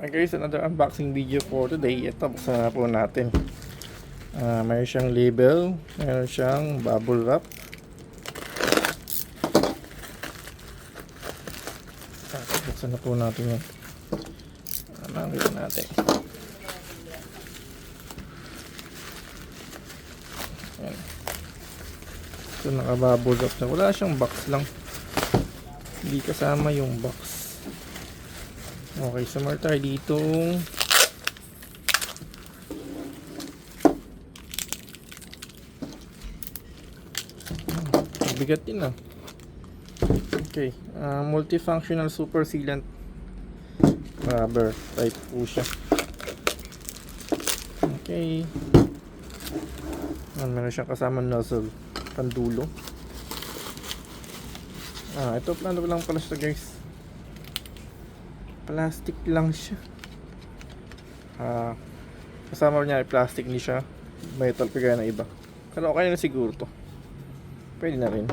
Okay guys, another unboxing video for today. Ito, buksan na po natin. Mayroon siyang label, mayroon siyang bubble wrap. Buksan na po natin yan. Nakita natin. Ayan. Ito, naka-bubble wrap na. Wala siyang box lang. Hindi kasama yung box. Okay, so meron tayo dito bigat din ah. Okay, multifunctional super sealant rubber type po siya. Okay, meron siyang kasama nozzle pandulo. Ito plano lang pala siya guys, plastic lang siya. Kasama niya ay plastic, hindi siya metal kagaya ng iba, pero okay na siguro to, pwede na rin.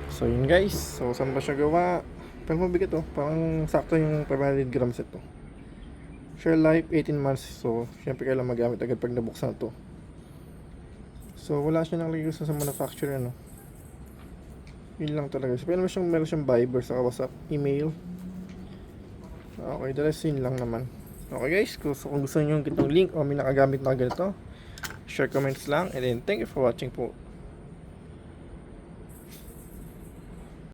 So yun guys, so saan ba siya gawa? Pero mabigat to, parang sakto yung 500 grams ito. Share life 18 months, so syempre kailangan magamit agad pag nabuksan to. So wala siya nakalagay sa manufacturer, ano. Yun lang talaga. So meron siyang Viber sa WhatsApp, email. Okay, the rest yun lang naman. Okay guys, kung gusto nyo yung ganitong link o may nakagamit na ganito, share, comments lang, and then thank you for watching po.